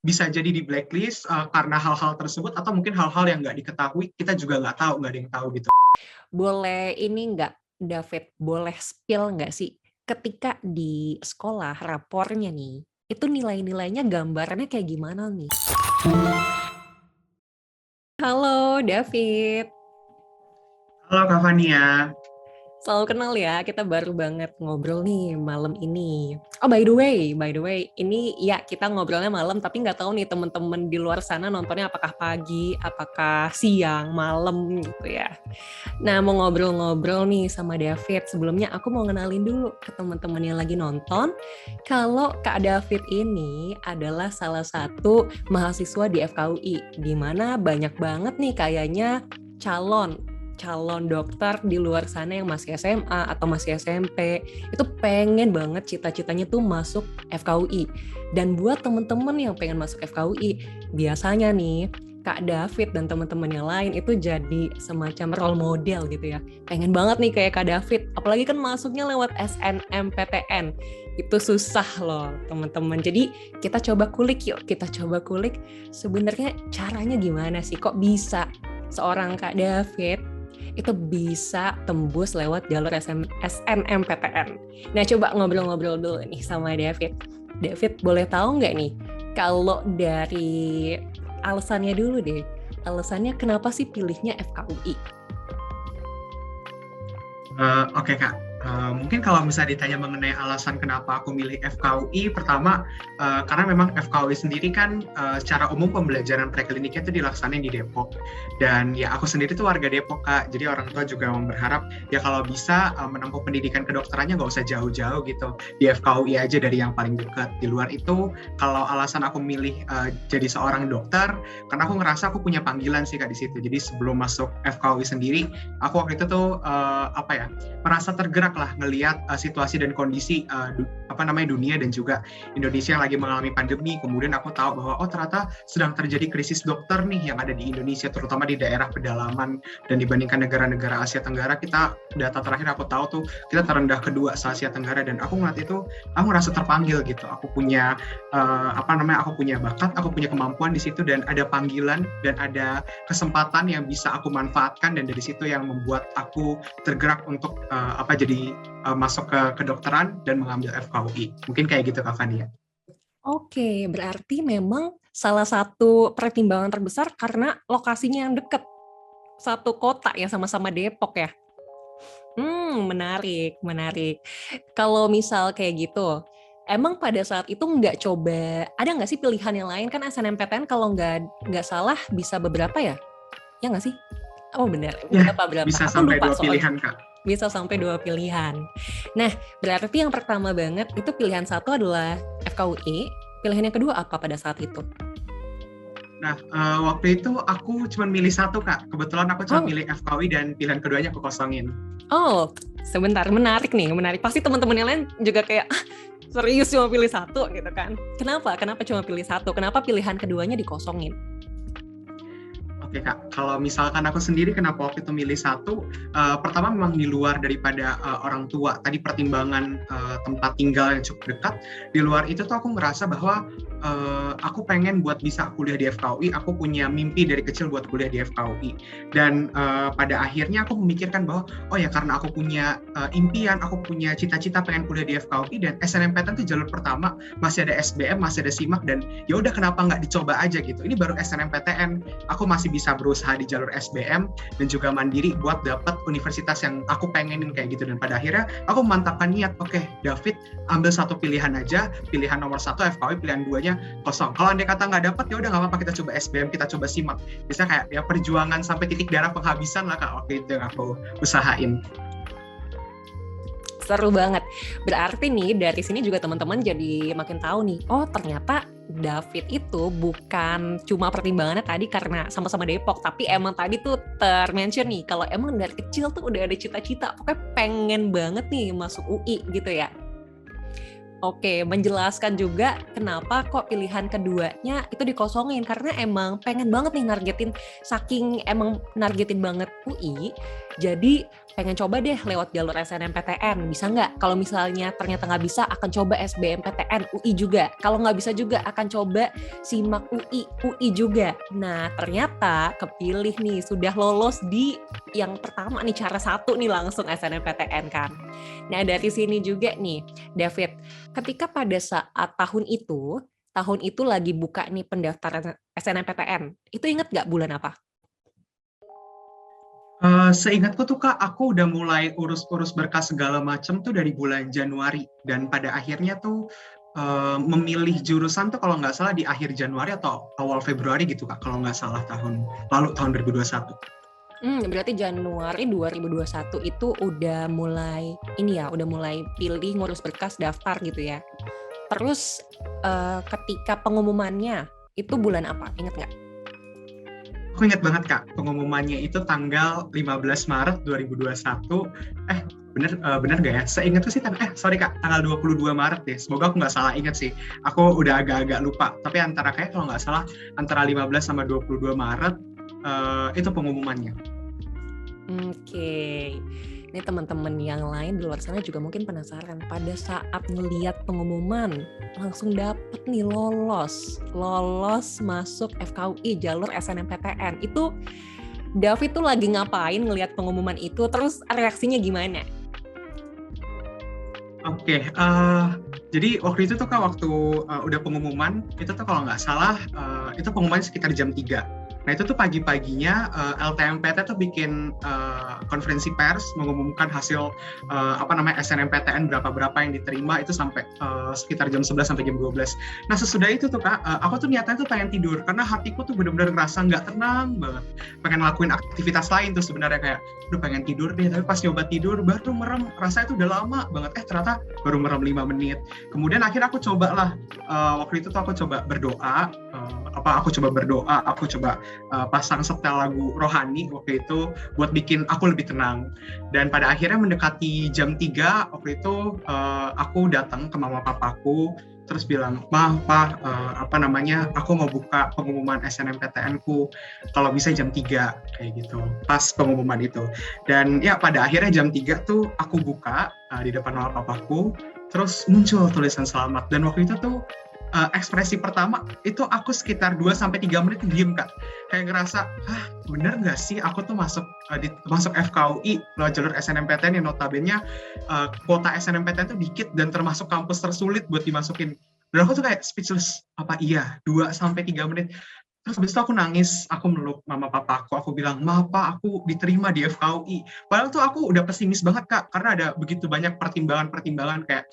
bisa jadi di blacklist karena hal-hal tersebut, atau mungkin hal-hal yang nggak diketahui, kita juga nggak tahu, nggak ada yang tahu gitu. Boleh ini nggak, David, boleh spill nggak sih, ketika di sekolah rapornya nih, itu nilai-nilainya gambarannya kayak gimana nih? Halo David, Halo Kak Fania. selalu kenal ya, kita baru banget ngobrol nih malam ini. Oh by the way, ini ya kita ngobrolnya malam, tapi nggak tahu nih teman-teman di luar sana nontonnya apakah pagi, apakah siang, malam gitu ya. Nah, mau ngobrol-ngobrol nih sama David. Sebelumnya aku mau ngenalin dulu ke teman-teman yang lagi nonton. Kalau Kak David ini adalah salah satu mahasiswa di FKUI, di mana banyak banget nih kayaknya calon dokter di luar sana yang masih SMA atau masih SMP itu pengen banget cita-citanya tuh masuk FKUI. Dan buat temen-temen yang pengen masuk FKUI, biasanya nih Kak David dan teman-teman yang lain itu jadi semacam role model gitu ya. Pengen banget nih kayak Kak David, apalagi kan masuknya lewat SNMPTN. Itu susah loh teman-teman. Jadi kita coba kulik yuk, kita coba kulik sebenarnya caranya gimana sih, kok bisa seorang Kak David itu bisa tembus lewat jalur SNMPTN. Nah, coba ngobrol-ngobrol dulu nih sama David. David, boleh tahu nggak nih, kalau dari alasannya dulu deh, alasannya kenapa sih pilihnya FKUI? Oke Kak, mungkin kalau misalnya ditanya mengenai alasan kenapa aku milih FKUI, pertama karena memang FKUI sendiri kan secara umum pembelajaran prekliniknya itu dilaksanain di Depok, dan ya aku sendiri tuh warga Depok Kak, jadi orang tua juga berharap ya kalau bisa menempuh pendidikan kedokterannya nggak usah jauh-jauh gitu, di FKUI aja dari yang paling dekat. Di luar itu, kalau alasan aku milih jadi seorang dokter, karena aku ngerasa aku punya panggilan sih Kak di situ. Jadi sebelum masuk FKUI sendiri, aku waktu itu tuh merasa tergerak lah ngelihat situasi dan kondisi dunia dan juga Indonesia yang lagi mengalami pandemi. Kemudian aku tahu bahwa ternyata sedang terjadi krisis dokter nih yang ada di Indonesia, terutama di daerah pedalaman, dan dibandingkan negara-negara Asia Tenggara, kita data terakhir aku tahu tuh kita terendah kedua se Asia Tenggara. Dan aku ngeliat itu, aku merasa terpanggil gitu. Aku punya aku punya bakat, aku punya kemampuan di situ, dan ada panggilan dan ada kesempatan yang bisa aku manfaatkan, dan dari situ yang membuat aku tergerak untuk jadi masuk ke kedokteran dan mengambil FKUI. Mungkin kayak gitu Kak Fania. Oke, berarti memang salah satu pertimbangan terbesar karena lokasinya yang dekat. Satu kota ya, sama-sama Depok ya. Menarik. Kalau misal kayak gitu, emang pada saat itu nggak coba, ada nggak sih pilihan yang lain? Kan SNMPTN kalau nggak salah bisa beberapa ya? Ya nggak sih? Oh benar, Ya, berapa? bisa Aku sampai lupa 2 soalnya. pilihan Kak. Bisa sampai 2 pilihan. Nah, berarti yang pertama banget itu pilihan satu adalah FKUI, pilihan yang kedua apa pada saat itu? Nah, waktu itu aku cuma milih satu Kak. Kebetulan aku cuma Oh, milih FKUI dan pilihan keduanya aku kosongin. oh, sebentar, menarik nih, menarik. Pasti teman-teman yang lain juga kayak, serius cuma pilih satu gitu kan? Kenapa? Kenapa cuma pilih satu? Kenapa pilihan keduanya dikosongin? Oke Kak, kalau misalkan aku sendiri kenapa waktu itu milih satu, pertama memang di luar daripada orang tua, tadi pertimbangan tempat tinggal yang cukup dekat. Di luar itu tuh aku ngerasa bahwa aku pengen buat bisa kuliah di FKUI, aku punya mimpi dari kecil buat kuliah di FKUI. Dan pada akhirnya aku memikirkan bahwa, karena aku punya impian, aku punya cita-cita pengen kuliah di FKUI, dan SNMPTN itu jalur pertama, masih ada SBM, masih ada SIMAK, dan ya udah kenapa nggak dicoba aja gitu. Ini baru SNMPTN, aku masih bisa berusaha di jalur SBM dan juga mandiri buat dapat universitas yang aku pengenin kayak gitu. Dan pada akhirnya aku memantapkan niat, oke, David ambil satu pilihan aja, pilihan nomor satu FKUI, pilihan duanya kosong. Kalau andai kata nggak dapat, ya udah nggak apa-apa, kita coba SBM, kita coba SIMAK. Bisa kayak ya perjuangan sampai titik darah penghabisan lah Kak, waktu itu yang aku usahain. Seru banget. Berarti nih dari sini juga teman-teman jadi makin tahu nih, ternyata David itu bukan cuma pertimbangannya tadi karena sama-sama Depok, tapi emang tadi tuh termention nih kalau emang dari kecil tuh udah ada cita-cita, pokoknya pengen banget nih masuk UI gitu ya. Oke, menjelaskan juga kenapa kok pilihan keduanya itu dikosongin, karena emang pengen banget nih nargetin, saking emang nargetin banget UI, jadi pengen coba deh lewat jalur SNMPTN, bisa nggak? Kalau misalnya ternyata nggak bisa, akan coba SBMPTN UI juga. Kalau nggak bisa juga, akan coba SIMAK UI juga. Nah, ternyata kepilih nih, sudah lolos di yang pertama nih, cara satu nih langsung SNMPTN kan. Nah, dari sini juga nih, David, ketika pada saat tahun itu lagi buka nih pendaftaran SNMPTN, itu inget nggak bulan apa? Seingatku tuh Kak, aku udah mulai urus-urus berkas segala macem tuh dari bulan Januari, dan pada akhirnya tuh memilih jurusan tuh kalau nggak salah di akhir Januari atau awal Februari gitu Kak, kalau nggak salah tahun lalu, tahun 2021. Berarti Januari 2021 itu udah mulai ini ya, udah mulai pilih ngurus berkas daftar gitu ya. Terus ketika pengumumannya itu bulan apa? Ingat nggak? Aku ingat banget Kak, pengumumannya itu tanggal 15 Maret 2021. Bener gak ya? Seingatku sih, sorry Kak, tanggal 22 Maret deh. Semoga aku nggak salah ingat sih. Aku udah agak-agak lupa. Tapi antara kayak kalau nggak salah, antara 15 sama 22 Maret, itu pengumumannya. Oke. Ini teman-teman yang lain di luar sana juga mungkin penasaran. Pada saat ngeliat pengumuman, langsung dapet nih lolos masuk FKUI jalur SNMPTN. Itu David tuh lagi ngapain ngeliat pengumuman itu? Terus reaksinya gimana? Oke, jadi waktu itu tuh Kak, waktu udah pengumuman, itu tuh kalau nggak salah, itu pengumuman sekitar jam 3. Nah itu tuh pagi-paginya LTMPT tuh bikin konferensi pers mengumumkan hasil SNMPTN berapa yang diterima, itu sampai sekitar jam 11 sampai jam 12. Nah sesudah itu tuh Kak, aku tuh niatnya tuh pengen tidur karena hatiku tuh benar-benar ngerasa nggak tenang banget. Pengen ngelakuin aktivitas lain tuh sebenarnya, kayak udah pengen tidur deh, tapi pas nyoba tidur baru merem, rasanya tuh udah lama banget, ternyata baru merem 5 menit. Kemudian akhirnya aku coba lah, waktu itu tuh aku coba berdoa, aku coba pasang setel lagu rohani waktu itu buat bikin aku lebih tenang. Dan pada akhirnya mendekati jam 3 waktu itu, aku datang ke mama papaku terus bilang, aku mau buka pengumuman SNMPTN-ku, kalau bisa jam 3 kayak gitu, pas pengumuman itu. Dan ya pada akhirnya jam 3 tuh aku buka di depan mama papaku, terus muncul tulisan selamat. Dan waktu itu tuh ekspresi pertama itu aku sekitar 2-3 menit diem Kak, kayak ngerasa bener nggak sih aku tuh masuk FKUI lewat jalur SNMPTN yang notabene kuota SNMPTN tuh dikit dan termasuk kampus tersulit buat dimasukin. Dan aku tuh kayak speechless, apa iya 2-3 menit. Terus habis itu aku nangis, aku meluk mama papa aku bilang, "Ma, aku diterima di FKUI." Padahal tuh aku udah pesimis banget Kak, karena ada begitu banyak pertimbangan kayak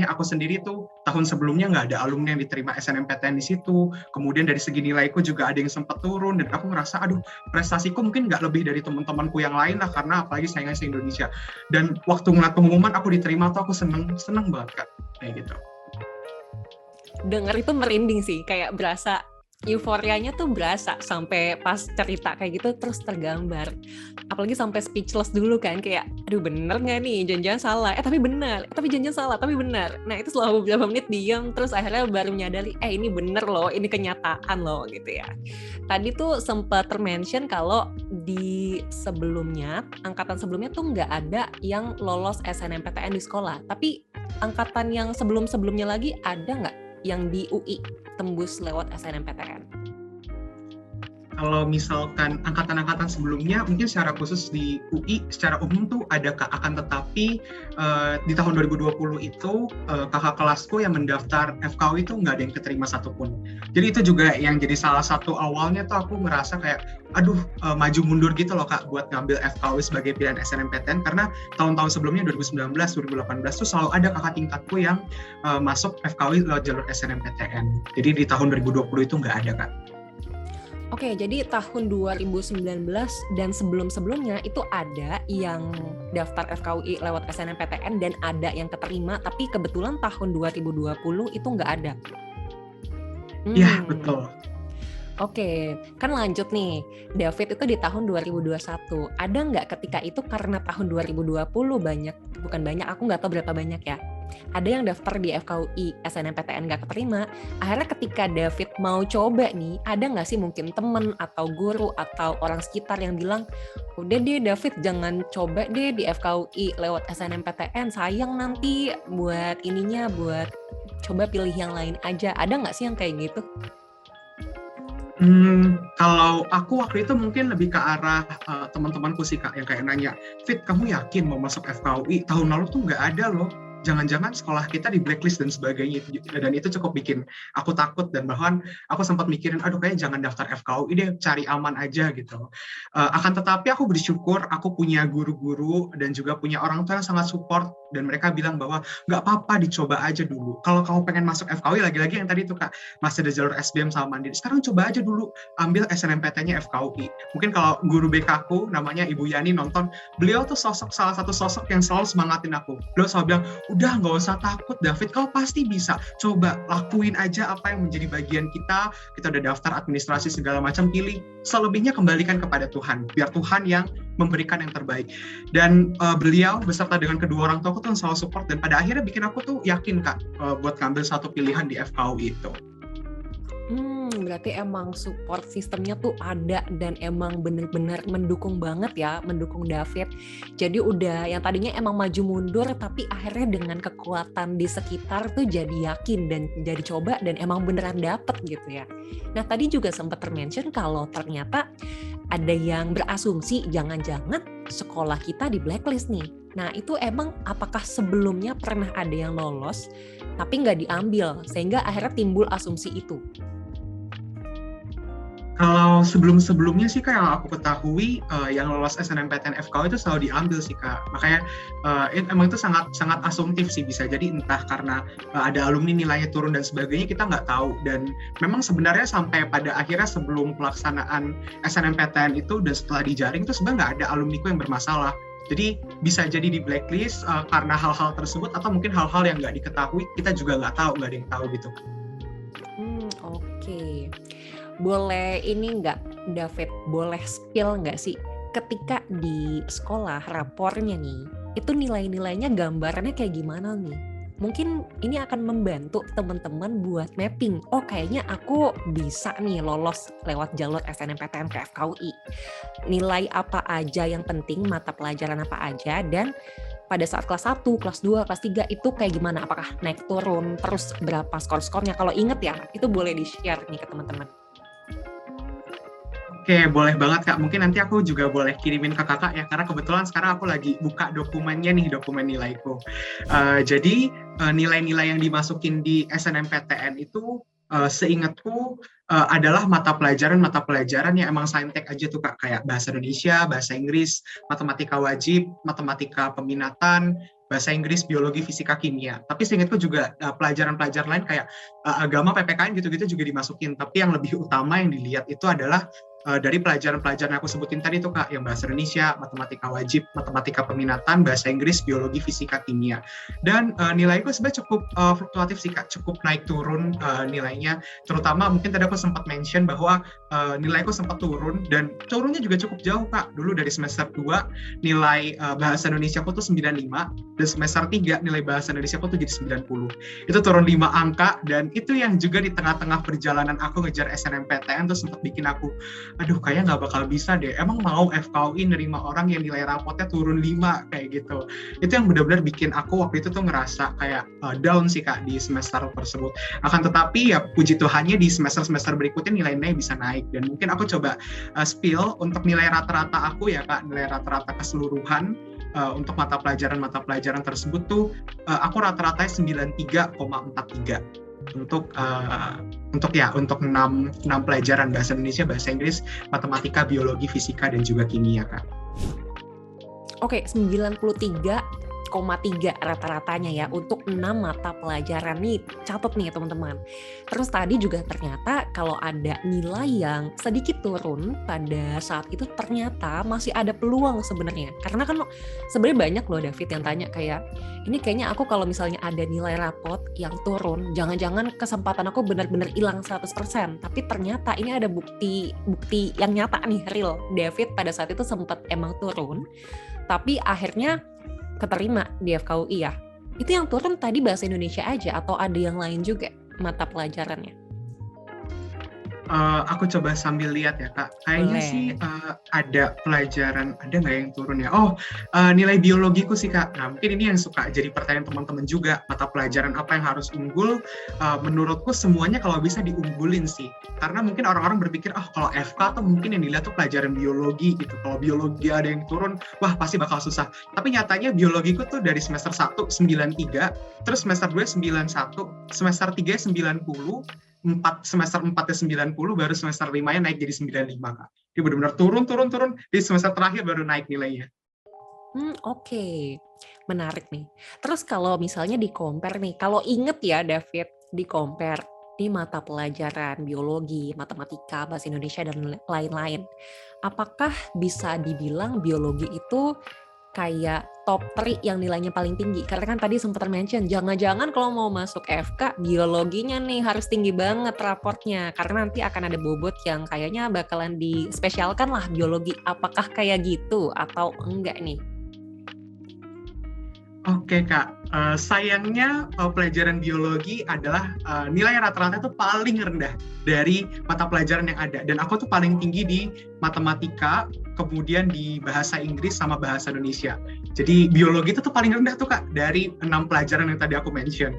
aku sendiri tuh tahun sebelumnya nggak ada alumni yang diterima SNMPTN di situ. Kemudian dari segi nilaiku juga ada yang sempat turun, dan aku ngerasa aduh, prestasiku mungkin nggak lebih dari teman-temanku yang lain lah, karena apalagi saingannya se-Indonesia. Dan waktu ngeliat pengumuman aku diterima tuh aku seneng banget Kak, kayak gitu. Dengar itu merinding sih, kayak berasa euforianya tuh berasa sampai pas cerita kayak gitu terus tergambar, apalagi sampai speechless dulu kan, kayak aduh bener nggak nih, jangan-jangan salah, tapi bener, tapi jangan salah, tapi bener. Nah itu selama beberapa menit diam, terus akhirnya baru menyadari ini bener loh, ini kenyataan loh gitu ya. Tadi tuh sempat termention kalau di sebelumnya, angkatan sebelumnya tuh nggak ada yang lolos SNMPTN di sekolah, tapi angkatan yang sebelum-sebelumnya lagi ada nggak yang di UI tembus lewat SNMPTN? Kalau misalkan angkatan-angkatan sebelumnya, mungkin secara khusus di UI secara umum tuh ada Kak, akan tetapi di tahun 2020 itu kakak kelasku yang mendaftar FKUI itu nggak ada yang keterima satupun. Jadi itu juga yang jadi salah satu awalnya tuh aku ngerasa kayak aduh, maju mundur gitu loh Kak buat ngambil FKUI sebagai pilihan SNMPTN, karena tahun-tahun sebelumnya 2019, 2018 tuh selalu ada kakak tingkatku yang masuk FKUI lewat jalur SNMPTN. Jadi di tahun 2020 itu nggak ada Kak. Oke, jadi tahun 2019 dan sebelum-sebelumnya itu ada yang daftar FKUI lewat SNMPTN dan ada yang keterima, tapi kebetulan tahun 2020 itu nggak ada. Iya, betul. Oke, kan lanjut nih. David itu di tahun 2021. Ada nggak ketika itu karena tahun 2020 bukan banyak, aku nggak tahu berapa banyak ya. ada yang daftar di FKUI SNMPTN nggak keterima. Akhirnya ketika David mau coba nih, ada nggak sih mungkin temen atau guru atau orang sekitar yang bilang, udah deh David jangan coba deh di FKUI lewat SNMPTN, sayang nanti buat ininya, buat coba pilih yang lain aja. Ada nggak sih yang kayak gitu? Kalau aku waktu itu mungkin lebih ke arah teman-temanku sih Kak, yang kayak nanya, Fit, kamu yakin mau masuk FKUI? Tahun lalu tuh nggak ada loh. Jangan-jangan sekolah kita di blacklist dan sebagainya. Dan itu cukup bikin aku takut, dan bahkan aku sempat mikirin, aduh kayaknya jangan daftar FKUI deh, cari aman aja gitu. Akan tetapi aku bersyukur aku punya guru-guru dan juga punya orang tua yang sangat support, dan mereka bilang bahwa nggak apa-apa, dicoba aja dulu. Kalau kamu pengen masuk FKUI, lagi-lagi yang tadi tuh Kak, masih ada jalur SBM sama Mandiri. Sekarang coba aja dulu ambil SNMPTN-nya FKUI. Mungkin kalau guru BK aku namanya Ibu Yani nonton, beliau tuh salah satu sosok yang selalu semangatin aku. Beliau selalu bilang, udah nggak usah takut David, kau pasti bisa. Coba lakuin aja apa yang menjadi bagian kita. Kita udah daftar administrasi segala macam, pilih. Selebihnya kembalikan kepada Tuhan. Biar Tuhan yang memberikan yang terbaik. Dan beliau beserta dengan kedua orang tua aku tuh selalu support, dan pada akhirnya bikin aku tuh yakin Kak buat ngambil satu pilihan di FKUI itu. Berarti emang support sistemnya tuh ada dan emang bener-bener mendukung banget ya, mendukung David. Jadi udah yang tadinya emang maju mundur, tapi akhirnya dengan kekuatan di sekitar tuh jadi yakin dan jadi coba dan emang beneran dapet gitu ya. Nah tadi juga sempat termention kalau ternyata ada yang berasumsi jangan-jangan sekolah kita di blacklist nih. Nah itu emang apakah sebelumnya pernah ada yang lolos tapi nggak diambil sehingga akhirnya timbul asumsi itu? Kalau sebelum-sebelumnya sih Kak, yang aku ketahui yang lolos SNMPTN FKUI itu selalu diambil sih Kak. Makanya emang itu sangat asumtif sih, bisa jadi entah karena ada alumni nilainya turun dan sebagainya, kita nggak tahu. Dan memang sebenarnya sampai pada akhirnya sebelum pelaksanaan SNMPTN itu dan setelah dijaring itu sebenarnya nggak ada alumniku yang bermasalah. Jadi bisa jadi di blacklist karena hal-hal tersebut, atau mungkin hal-hal yang nggak diketahui, kita juga nggak ada yang tahu gitu. Oke. Boleh ini nggak, David, boleh spill nggak sih ketika di sekolah rapornya nih, itu nilai-nilainya gambarannya kayak gimana nih? Mungkin ini akan membantu teman-teman buat mapping, oh kayaknya aku bisa nih lolos lewat jalur SNMPTN ke FKUI. Nilai apa aja yang penting, mata pelajaran apa aja, dan pada saat kelas 1, kelas 2, kelas 3 itu kayak gimana? Apakah naik turun, terus berapa skor-skornya? Kalau inget ya, itu boleh di-share nih ke teman-teman. Oke, boleh banget Kak. Mungkin nanti aku juga boleh kirimin ke Kakak ya, karena kebetulan sekarang aku lagi buka dokumennya nih, dokumen nilaiku. Jadi nilai-nilai yang dimasukin di SNMPTN itu seingatku adalah mata pelajaran yang emang saintek aja tuh Kak, kayak bahasa Indonesia, bahasa Inggris, matematika wajib, matematika peminatan, bahasa Inggris, biologi, fisika, kimia. Tapi seingatku juga pelajaran-pelajaran lain kayak agama, PPKN gitu-gitu juga dimasukin. Tapi yang lebih utama yang dilihat itu adalah dari pelajaran-pelajaran yang aku sebutin tadi tuh Kak, yang bahasa Indonesia, matematika wajib, matematika peminatan, bahasa Inggris, biologi, fisika, kimia. Dan nilaiku sebenarnya cukup fluktuatif sih Kak, cukup naik turun nilainya. Terutama mungkin tadi aku sempat mention bahwa nilaiku sempat turun, dan turunnya juga cukup jauh Kak. Dulu dari semester 2 nilai bahasa Indonesia aku tuh 95, dan semester 3 nilai bahasa Indonesia aku tuh jadi 90. Itu turun 5 angka, dan itu yang juga di tengah-tengah perjalanan aku ngejar SNMPTN tuh sempat bikin aku, aduh kayaknya nggak bakal bisa deh, emang mau FKUI nerima orang yang nilai rapotnya turun 5 kayak gitu. Itu yang benar-benar bikin aku waktu itu tuh ngerasa kayak down sih Kak di semester tersebut. Akan tetapi ya puji Tuhannya di semester-semester berikutnya nilai-nilai bisa naik, dan mungkin aku coba spill untuk nilai rata-rata aku ya Kak, nilai rata-rata keseluruhan untuk mata pelajaran tersebut tuh aku rata-ratanya 93,43 untuk 6 pelajaran, bahasa Indonesia, bahasa Inggris, matematika, biologi, fisika, dan juga kimia Kak. Oke, 93,3 rata-ratanya ya untuk 6 mata pelajaran nih. Catat nih teman-teman. Terus tadi juga ternyata kalau ada nilai yang sedikit turun pada saat itu ternyata masih ada peluang sebenarnya. Karena kan sebenarnya banyak loh David yang tanya kayak, ini kayaknya aku kalau misalnya ada nilai rapot yang turun, jangan-jangan kesempatan aku benar-benar hilang 100%. Tapi ternyata ini ada bukti yang nyata nih, real. David pada saat itu sempat emang turun, tapi akhirnya keterima di FKUI ya. Itu yang turun tadi bahasa Indonesia aja atau ada yang lain juga mata pelajarannya? Aku coba sambil lihat ya Kak. Kayaknya sih Boleh. ada pelajaran, ada nggak yang turun ya? Oh, nilai biologiku sih Kak. Nah, mungkin ini yang suka jadi pertanyaan teman-teman juga. Mata pelajaran apa yang harus unggul? Menurutku semuanya kalau bisa diunggulin sih. Karena mungkin orang-orang berpikir, oh kalau FK tuh mungkin yang dilihat tuh pelajaran biologi gitu. Kalau biologi ada yang turun, wah pasti bakal susah. Tapi nyatanya biologiku tuh dari semester 1, 93, terus semester 2, 91, semester 3, 90, semester 4 90, baru semester 5 naik jadi 95 Kak. Dia benar-benar turun, di semester terakhir baru naik nilainya. Oke. Menarik nih. Terus kalau misalnya di-compare nih, kalau inget ya David, di-compare di mata pelajaran biologi, matematika, bahasa Indonesia, dan lain-lain. Apakah bisa dibilang biologi itu kayak top 3 yang nilainya paling tinggi? Karena kan tadi sempat mention, jangan-jangan kalau mau masuk FK, biologinya nih harus tinggi banget raportnya. Karena nanti akan ada bobot yang kayaknya bakalan dispesialkan lah biologi. Apakah kayak gitu atau enggak nih? Oke Kak, sayangnya pelajaran biologi adalah nilai rata-rata itu paling rendah dari mata pelajaran yang ada. Dan aku tuh paling tinggi di matematika, kemudian di bahasa Inggris sama bahasa Indonesia. Jadi biologi itu tuh paling rendah tuh Kak, dari 6 pelajaran yang tadi aku mention.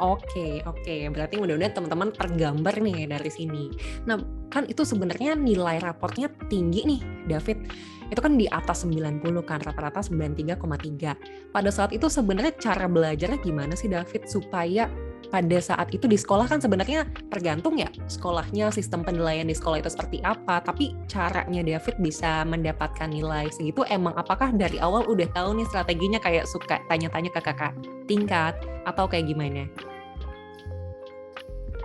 Oke. Berarti mudah-mudahan teman-teman tergambar nih dari sini. Nah, kan itu sebenarnya nilai raportnya tinggi nih, David. Itu kan di atas 90 kan, rata-rata 93,3. Pada saat itu sebenarnya cara belajarnya gimana sih, David, supaya pada saat itu di sekolah kan sebenarnya tergantung ya sekolahnya, sistem penilaian di sekolah itu seperti apa, tapi caranya David bisa mendapatkan nilai segitu emang apakah dari awal udah tahu nih strateginya kayak suka tanya-tanya ke kakak tingkat atau kayak gimana?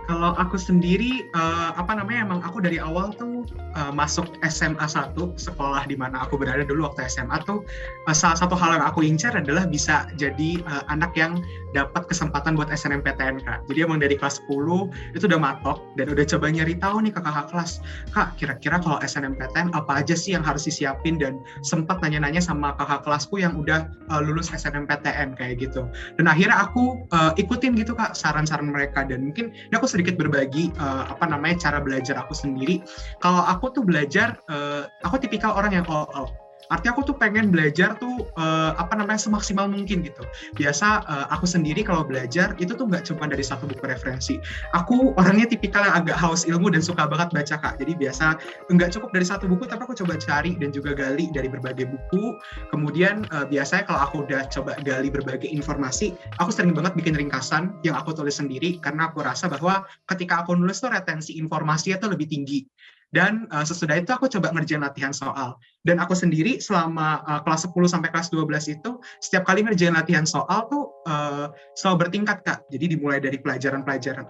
Kalau aku sendiri, emang aku dari awal tuh masuk SMA 1, sekolah di mana aku berada dulu waktu SMA tuh, salah satu hal yang aku incar adalah bisa jadi anak yang dapat kesempatan buat SNMPTN Kak. Jadi emang dari kelas 10 itu udah matok dan udah coba nyari tahu nih ke kakak kelas, Kak kira-kira kalau SNMPTN apa aja sih yang harus disiapin, dan sempat nanya-nanya sama kakak kelasku yang udah lulus SNMPTN kayak gitu. Dan akhirnya aku ikutin gitu Kak saran-saran mereka, dan mungkin ini aku sedikit berbagi cara belajar aku sendiri. Kalau aku tuh belajar, aku tipikal orang yang all out. Artinya aku tuh pengen belajar tuh semaksimal mungkin gitu. Biasa aku sendiri kalau belajar itu tuh nggak cuma dari satu buku referensi. Aku orangnya tipikal yang agak haus ilmu dan suka banget baca Kak. Jadi biasa nggak cukup dari satu buku, tapi aku coba cari dan juga gali dari berbagai buku. Kemudian biasanya kalau aku udah coba gali berbagai informasi, aku sering banget bikin ringkasan yang aku tulis sendiri, karena aku rasa bahwa ketika aku nulis tuh retensi informasinya tuh lebih tinggi. Dan sesudah itu aku coba ngerjain latihan soal. Dan aku sendiri selama kelas 10 sampai kelas 12 itu, setiap kali ngerjain latihan soal tuh selalu bertingkat Kak. Jadi dimulai dari pelajaran-pelajaran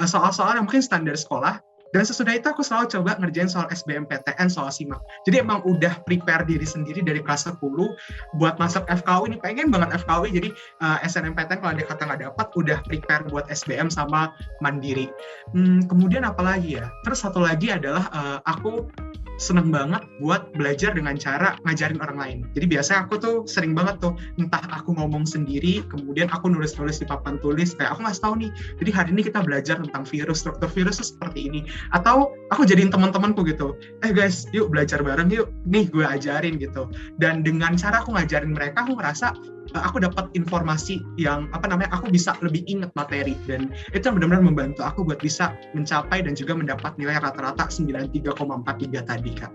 soal-soal yang mungkin standar sekolah, dan sesudah itu aku selalu coba ngerjain soal SBMPTN, soal SIMAK. Jadi emang udah prepare diri sendiri dari kelas 10 buat masuk FKUI. Ini pengen banget FKUI, jadi SNMPTN kalau ada kata nggak dapat, udah prepare buat SBM sama mandiri. Kemudian apalagi ya? Terus satu lagi adalah aku seneng banget buat belajar dengan cara ngajarin orang lain. Jadi biasanya aku tuh sering banget tuh, entah aku ngomong sendiri, kemudian aku nulis-nulis di papan tulis, kayak aku ngasih tahu nih, jadi hari ini kita belajar tentang virus, struktur virus seperti ini. Atau aku jadiin teman-temanku gitu, guys, yuk belajar bareng yuk, nih gue ajarin gitu. Dan dengan cara aku ngajarin mereka, aku ngerasa aku dapat informasi yang aku bisa lebih ingat materi, dan itu yang benar-benar membantu aku buat bisa mencapai dan juga mendapat nilai rata-rata 93,43 tadi Kak.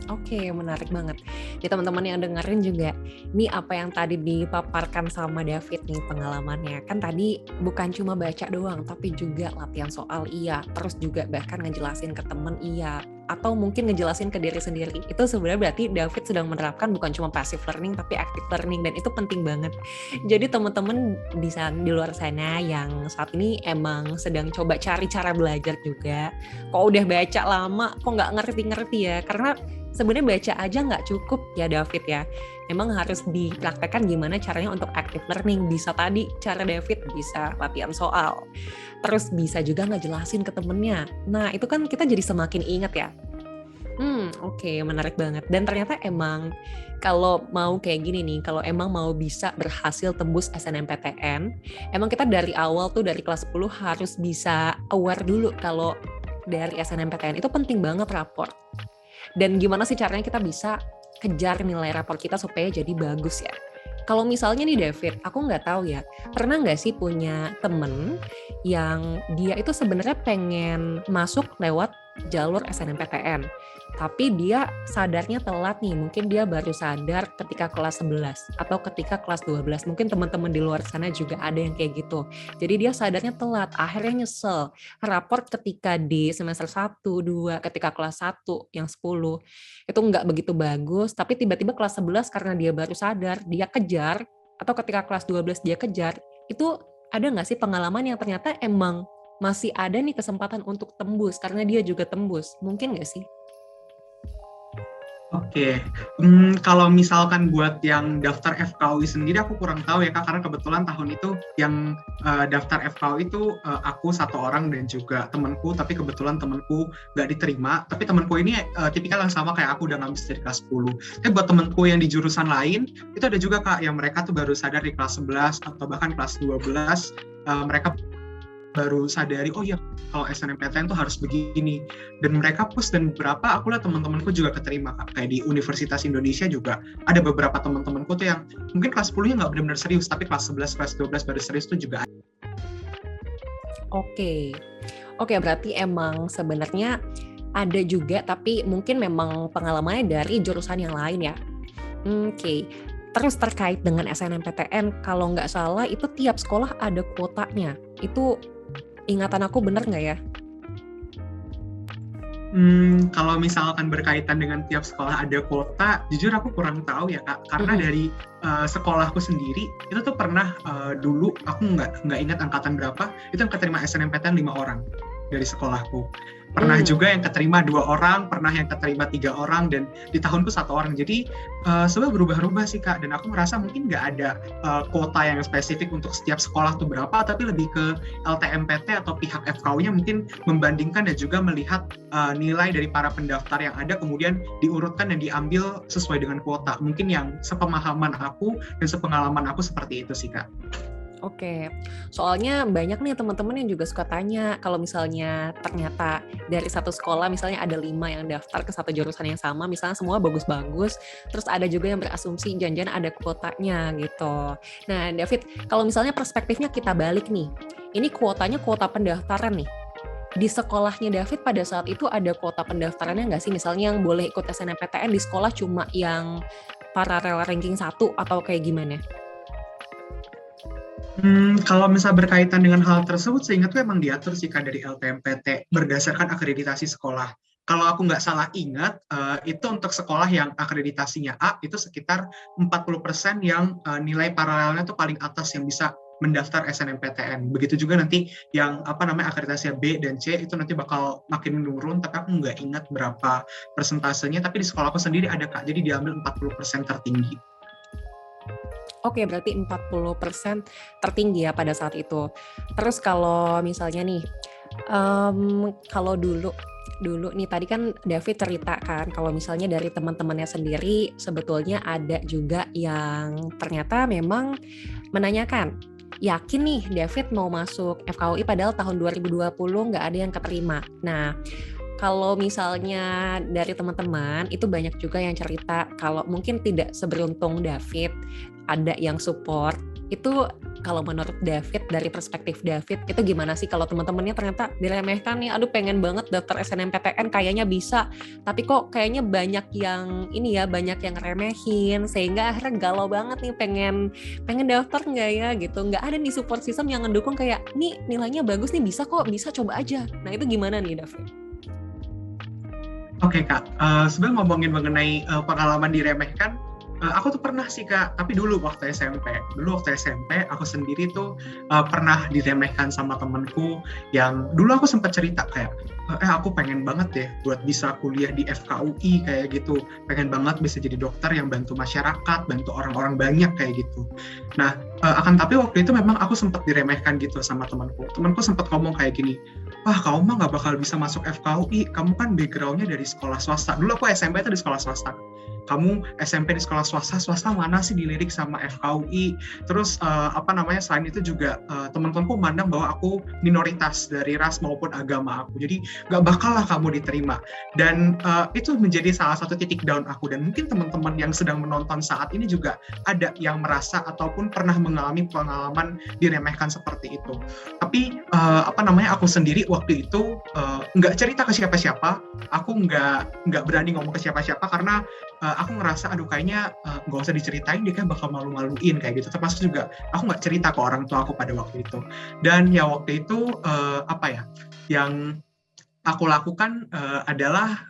Oke, menarik banget. Ya teman-teman yang dengerin juga, ini apa yang tadi dipaparkan sama David nih pengalamannya. Kan tadi bukan cuma baca doang, tapi juga latihan soal iya, terus juga bahkan ngejelasin ke temen iya, atau mungkin ngejelasin ke diri sendiri. Itu sebenarnya berarti David sedang menerapkan bukan cuma passive learning, tapi active learning, dan itu penting banget. Jadi teman-teman di luar sana yang saat ini emang sedang coba cari cara belajar juga, kok udah baca lama, kok nggak ngerti-ngerti ya, karena sebenarnya baca aja nggak cukup ya David ya. Memang harus dipraktekkan gimana caranya untuk active learning. Bisa tadi cara David bisa latihan soal. Terus bisa juga ngejelasin ke temennya. Nah itu kan kita jadi semakin ingat ya. Oke, menarik banget. Dan ternyata emang kalau mau kayak gini nih, kalau emang mau bisa berhasil tembus SNMPTN, emang kita dari awal tuh dari kelas 10 harus bisa aware dulu kalau dari SNMPTN itu penting banget raport. Dan gimana sih caranya kita bisa kejar nilai raport kita supaya jadi bagus ya. Kalau misalnya nih David, aku nggak tahu ya, pernah nggak sih punya temen yang dia itu sebenarnya pengen masuk lewat jalur SNMPTN, tapi dia sadarnya telat nih, mungkin dia baru sadar ketika kelas 11 atau ketika kelas 12, mungkin teman-teman di luar sana juga ada yang kayak gitu. Jadi dia sadarnya telat, akhirnya nyesel. Raport ketika di semester 1, 2, ketika kelas 1, yang 10, itu nggak begitu bagus, tapi tiba-tiba kelas 11 karena dia baru sadar, dia kejar, atau ketika kelas 12 dia kejar, itu ada nggak sih pengalaman yang ternyata emang masih ada nih kesempatan untuk tembus, karena dia juga tembus, mungkin nggak sih? Oke, kalau misalkan buat yang daftar FKUI sendiri aku kurang tahu ya Kak, karena kebetulan tahun itu yang daftar FKUI itu aku satu orang dan juga temanku, tapi kebetulan temanku nggak diterima, tapi temanku ini tipikal yang sama kayak aku, udah ngambil dari kelas 10. Tapi buat temanku yang di jurusan lain, itu ada juga Kak, yang mereka tuh baru sadar di kelas 11 atau bahkan kelas 12, mereka baru sadari, oh ya kalau SNMPTN tuh harus begini, dan mereka push, dan beberapa aku lihat teman-temanku juga keterima Kak. Kayak di Universitas Indonesia juga ada beberapa teman-temanku tuh yang mungkin kelas 10-nya nggak benar-benar serius, tapi kelas 11, kelas 12 baru serius tuh juga ada. Oke, berarti emang sebenarnya ada juga, tapi mungkin memang pengalamannya dari jurusan yang lain ya. Oke. Terus terkait dengan SNMPTN, kalau nggak salah itu tiap sekolah ada kuotanya. Itu ingatan aku bener nggak ya? Kalau misalkan berkaitan dengan tiap sekolah ada kuota, jujur aku kurang tahu ya Kak. Karena dari sekolahku sendiri, itu tuh pernah dulu, aku nggak ingat angkatan berapa, itu yang keterima SNMPTN 5 orang dari sekolahku. Pernah juga yang keterima 2 orang, pernah yang keterima 3 orang, dan di tahunku 1 orang. Jadi sebenarnya berubah-ubah sih Kak, dan aku merasa mungkin nggak ada kuota yang spesifik untuk setiap sekolah tuh berapa, tapi lebih ke LTMPT atau pihak FKU-nya mungkin membandingkan dan juga melihat nilai dari para pendaftar yang ada, kemudian diurutkan dan diambil sesuai dengan kuota. Mungkin yang sepemahaman aku dan sepengalaman aku seperti itu sih Kak. Oke, soalnya banyak nih teman-teman yang juga suka tanya kalau misalnya ternyata dari satu sekolah misalnya ada 5 yang daftar ke satu jurusan yang sama, misalnya semua bagus-bagus, terus ada juga yang berasumsi jangan-jangan ada kuotanya gitu. Nah David, kalau misalnya perspektifnya kita balik nih, ini kuotanya kuota pendaftaran nih. Di sekolahnya David pada saat itu ada kuota pendaftarannya nggak sih? Misalnya yang boleh ikut SNMPTN di sekolah cuma yang paralel ranking 1 atau kayak gimana? Kalau misal berkaitan dengan hal tersebut, seingatku emang diatur sih Kak dari LTMPT berdasarkan akreditasi sekolah. Kalau aku nggak salah ingat, itu untuk sekolah yang akreditasinya A, itu sekitar 40% yang nilai paralelnya tuh paling atas yang bisa mendaftar SNMPTN. Begitu juga nanti yang akreditasi B dan C itu nanti bakal makin menurun, tapi aku nggak ingat berapa persentasenya, tapi di sekolahku sendiri ada Kak, jadi diambil 40% tertinggi. Oke, berarti 40% tertinggi ya pada saat itu. Terus kalau misalnya nih, kalau dulu nih tadi kan David cerita kan kalau misalnya dari teman-temannya sendiri sebetulnya ada juga yang ternyata memang menanyakan, yakin nih David mau masuk FKUI padahal tahun 2020 nggak ada yang keterima. Nah, kalau misalnya dari teman-teman itu banyak juga yang cerita kalau mungkin tidak seberuntung David, ada yang support. Itu kalau menurut David, dari perspektif David, itu gimana sih kalau teman-temannya ternyata diremehkan nih, aduh pengen banget daftar SNMPTN kayaknya bisa, tapi kok kayaknya banyak yang banyak yang remehin, sehingga akhirnya galau banget nih pengen daftar nggak ya gitu, nggak ada nih support system yang ngedukung kayak, nih nilainya bagus nih, bisa kok, bisa coba aja. Nah itu gimana nih David? Oke Kak, sebenarnya ngomongin mengenai pengalaman diremehkan, aku tuh pernah sih Kak, tapi dulu waktu SMP. Dulu waktu SMP, aku sendiri tuh pernah diremehkan sama temenku yang dulu aku sempat cerita kayak, aku pengen banget deh buat bisa kuliah di FKUI kayak gitu. Pengen banget bisa jadi dokter yang bantu masyarakat, bantu orang-orang banyak kayak gitu. Nah, akan tapi waktu itu memang aku sempat diremehkan gitu sama temanku. Temanku sempat ngomong kayak gini, wah kamu mah nggak bakal bisa masuk FKUI, kamu kan backgroundnya dari sekolah swasta. Dulu aku SMP itu di sekolah swasta. Kamu SMP di sekolah swasta mana sih dilirik sama FKUI? Terus selain itu juga teman-temanku memandang bahwa aku minoritas dari ras maupun agama aku. Jadi nggak bakal lah kamu diterima. Dan itu menjadi salah satu titik down aku. Dan mungkin teman-teman yang sedang menonton saat ini juga ada yang merasa ataupun pernah mengalami pengalaman diremehkan seperti itu. Tapi aku sendiri waktu itu nggak cerita ke siapa-siapa. Aku nggak berani ngomong ke siapa-siapa karena aku ngerasa aduh kayaknya nggak usah diceritain, dia kan bakal malu-maluin kayak gitu. Termasuk juga aku nggak cerita ke orang tua aku pada waktu itu. Dan ya waktu itu yang aku lakukan adalah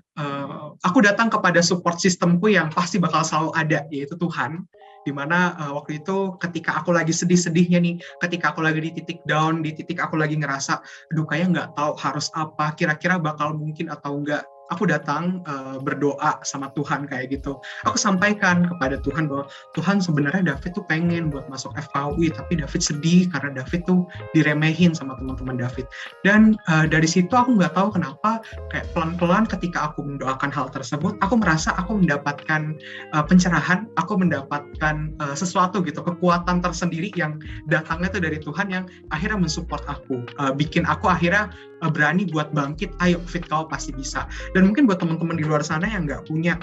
aku datang kepada support sistemku yang pasti bakal selalu ada, yaitu Tuhan. Dimana waktu itu ketika aku lagi sedih-sedihnya nih, ketika aku lagi di titik down, di titik aku lagi ngerasa aduh kayaknya nggak tahu harus apa, kira-kira bakal mungkin atau enggak, aku datang berdoa sama Tuhan kayak gitu. Aku sampaikan kepada Tuhan bahwa Tuhan sebenarnya David tuh pengen buat masuk FKUI, tapi David sedih karena David tuh diremehin sama teman-teman David. Dan dari situ aku nggak tahu kenapa kayak pelan-pelan ketika aku mendoakan hal tersebut, aku merasa aku mendapatkan pencerahan, aku mendapatkan sesuatu gitu, kekuatan tersendiri yang datangnya tuh dari Tuhan yang akhirnya mensupport aku, bikin aku akhirnya berani buat bangkit, ayo Fit kau pasti bisa. Dan mungkin buat teman-teman di luar sana yang nggak punya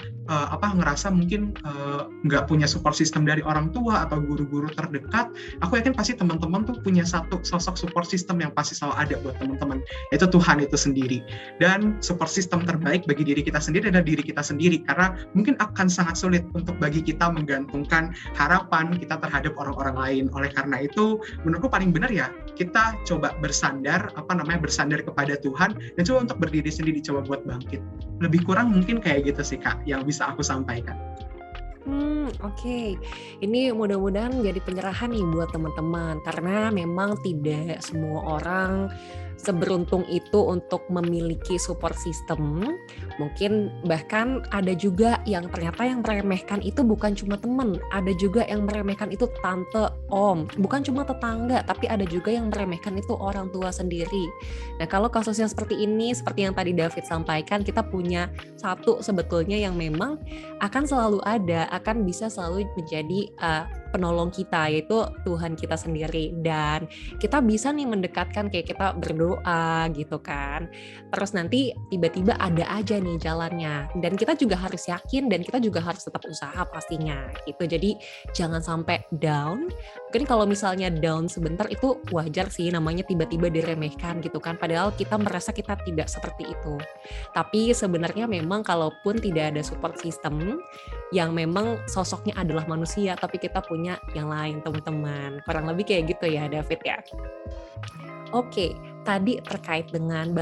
ngerasa mungkin nggak punya support system dari orang tua atau guru-guru terdekat, aku yakin pasti teman-teman tuh punya satu sosok support system yang pasti selalu ada buat teman-teman, yaitu Tuhan itu sendiri. Dan support system terbaik bagi diri kita sendiri adalah diri kita sendiri, karena mungkin akan sangat sulit untuk bagi kita menggantungkan harapan kita terhadap orang-orang lain. Oleh karena itu menurutku paling benar ya kita coba bersandar kepada Tuhan dan coba untuk berdiri sendiri, coba buat bangkit. Lebih kurang mungkin kayak gitu sih Kak yang bisa aku sampaikan. Oke. Ini mudah-mudahan jadi pencerahan nih buat teman-teman, karena memang tidak semua orang seberuntung itu untuk memiliki support system. Mungkin bahkan ada juga yang ternyata yang meremehkan itu bukan cuma teman, ada juga yang meremehkan itu tante, om, bukan cuma tetangga, tapi ada juga yang meremehkan itu orang tua sendiri. Nah, kalau kasusnya seperti ini, seperti yang tadi David sampaikan, kita punya satu sebetulnya yang memang akan selalu ada, akan bisa selalu menjadi penolong kita, yaitu Tuhan kita sendiri. Dan kita bisa nih mendekatkan, kayak kita berdoa gitu kan, terus nanti tiba-tiba ada aja nih jalannya, dan kita juga harus yakin dan kita juga harus tetap usaha pastinya gitu. Jadi jangan sampai down. Mungkin kalau misalnya down sebentar itu wajar sih, namanya tiba-tiba diremehkan gitu kan, padahal kita merasa kita tidak seperti itu. Tapi sebenarnya memang kalaupun tidak ada support system yang memang sosoknya adalah manusia, tapi kita punya yang lain, teman-teman. Kurang lebih kayak gitu ya, David ya. Oke, tadi terkait dengan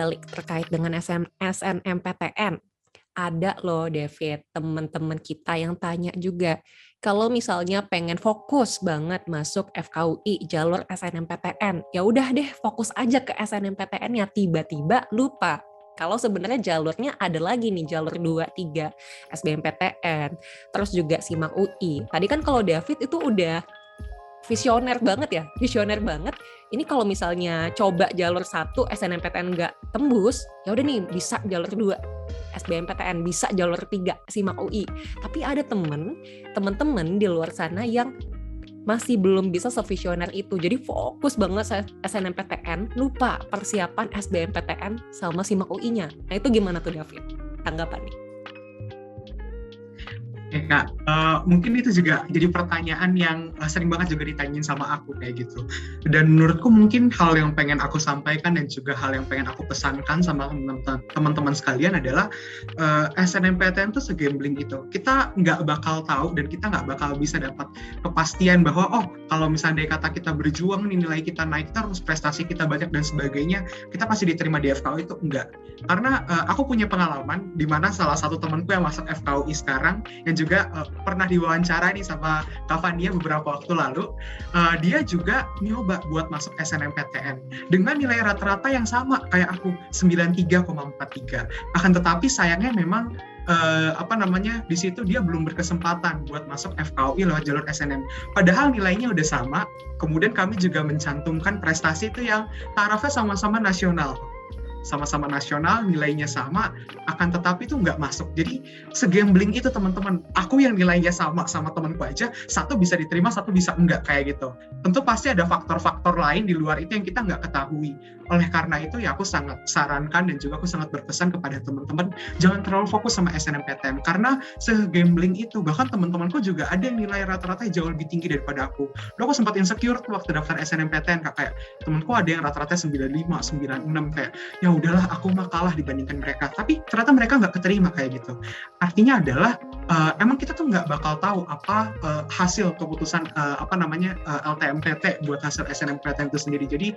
SNMPTN. Ada loh, David, teman-teman kita yang tanya juga, kalau misalnya pengen fokus banget masuk FKUI jalur SNMPTN, ya udah deh fokus aja ke SNMPTN ya, tiba-tiba lupa kalau sebenarnya jalurnya ada lagi nih, jalur 2, 3, SBMPTN, terus juga SIMAK UI. Tadi kan kalau David itu udah visioner banget. Ini kalau misalnya coba jalur 1 SNMPTN nggak tembus, ya udah nih bisa jalur 2 SBMPTN, bisa jalur 3 SIMAK UI. Tapi ada teman-teman di luar sana yang masih belum bisa sevisioner itu. Jadi fokus banget SNMPTN, lupa persiapan SBMPTN sama SIMAK UI-nya. Nah itu gimana tuh David? Tanggapannya? Oke Kak, mungkin itu juga jadi pertanyaan yang sering banget juga ditanyain sama aku kayak gitu. Dan menurutku mungkin hal yang pengen aku sampaikan dan juga hal yang pengen aku pesankan sama teman-teman sekalian adalah SNMPTN itu segambling itu. Kita nggak bakal tahu dan kita nggak bakal bisa dapat kepastian bahwa kalau misalnya dari kata kita berjuang nih, nilai kita naik terus, prestasi kita banyak dan sebagainya, kita pasti diterima di FKUI itu enggak. Karena aku punya pengalaman di mana salah satu temanku yang masuk FKUI sekarang yang juga pernah diwawancara nih sama Kak Fania beberapa waktu lalu, dia juga nyoba buat masuk SNMPTN dengan nilai rata-rata yang sama kayak aku, 93,43. Akan tetapi sayangnya memang di situ dia belum berkesempatan buat masuk FKUI lewat jalur SNM. Padahal nilainya udah sama, kemudian kami juga mencantumkan prestasi itu yang tarafnya sama-sama nasional. sama-sama nasional, nilainya sama, akan tetapi itu nggak masuk. Jadi segambling itu teman-teman, aku yang nilainya sama temanku aja, satu bisa diterima, satu bisa enggak kayak gitu. Tentu pasti ada faktor-faktor lain di luar itu yang kita nggak ketahui. Oleh karena itu ya aku sangat sarankan dan juga aku sangat berpesan kepada teman-teman, jangan terlalu fokus sama SNMPTN, karena segambling itu. Bahkan teman-temanku juga ada yang nilai rata-rata jauh lebih tinggi daripada aku. Aku sempat insecure tuh waktu daftar SNMPTN, kayak temanku ada yang rata-rata 95, 96, kayak ya udahlah aku mah kalah dibandingkan mereka. Tapi ternyata mereka nggak keterima kayak gitu. Artinya adalah emang kita tuh nggak bakal tahu apa hasil keputusan LTMPT buat hasil SNMPTN itu sendiri. Jadi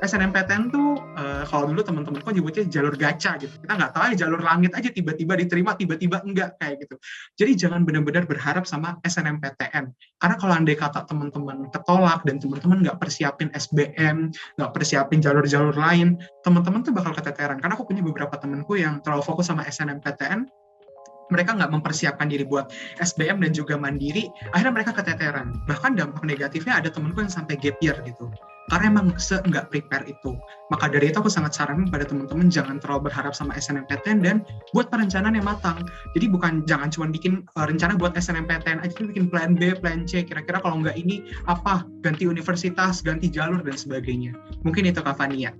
SNMPTN tuh kalau dulu teman-temanku nyebutnya jalur gacha gitu. Kita nggak tahu ya, jalur langit aja, tiba-tiba diterima, tiba-tiba enggak kayak gitu. Jadi jangan benar-benar berharap sama SNMPTN. Karena kalau andai kata teman-teman ketolak dan teman-teman nggak persiapin SBM, nggak persiapin jalur-jalur lain, teman-teman tuh bakal keteteran. Karena aku punya beberapa temanku yang terlalu fokus sama SNMPTN, mereka nggak mempersiapkan diri buat SBM dan juga mandiri, akhirnya mereka keteteran. Bahkan dampak negatifnya ada temanku yang sampai gap year gitu. Karena emang nggak prepare itu. Maka dari itu aku sangat saranin pada teman-teman jangan terlalu berharap sama SNMPTN dan buat perencanaan yang matang. Jadi jangan cuma bikin rencana buat SNMPTN aja, bikin plan B, plan C. Kira-kira kalau nggak ini apa? Ganti universitas, ganti jalur dan sebagainya. Mungkin itu Kak Fania.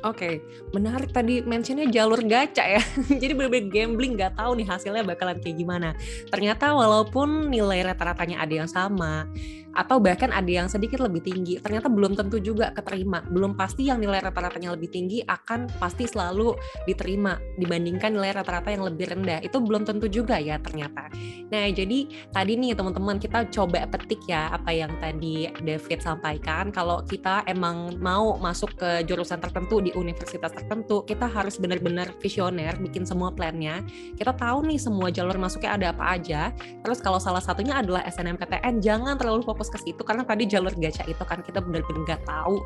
Oke, menarik tadi mentionnya jalur gacha ya. Jadi bener-bener gambling, nggak tahu nih hasilnya bakalan kayak gimana. Ternyata walaupun nilai rata-ratanya ada yang sama, atau bahkan ada yang sedikit lebih tinggi, ternyata belum tentu juga keterima. Belum pasti yang nilai rata-ratanya lebih tinggi akan pasti selalu diterima dibandingkan nilai rata-rata yang lebih rendah. Itu belum tentu juga ya ternyata. Nah, jadi tadi nih teman-teman kita coba petik ya apa yang tadi David sampaikan. Kalau kita emang mau masuk ke jurusan tertentu di universitas tertentu, kita harus benar-benar visioner, bikin semua plannya. Kita tahu nih semua jalur masuknya ada apa aja. Terus kalau salah satunya adalah SNMPTN, jangan terlalu fokus ke situ karena tadi jalur gacha itu kan kita benar-benar nggak tahu.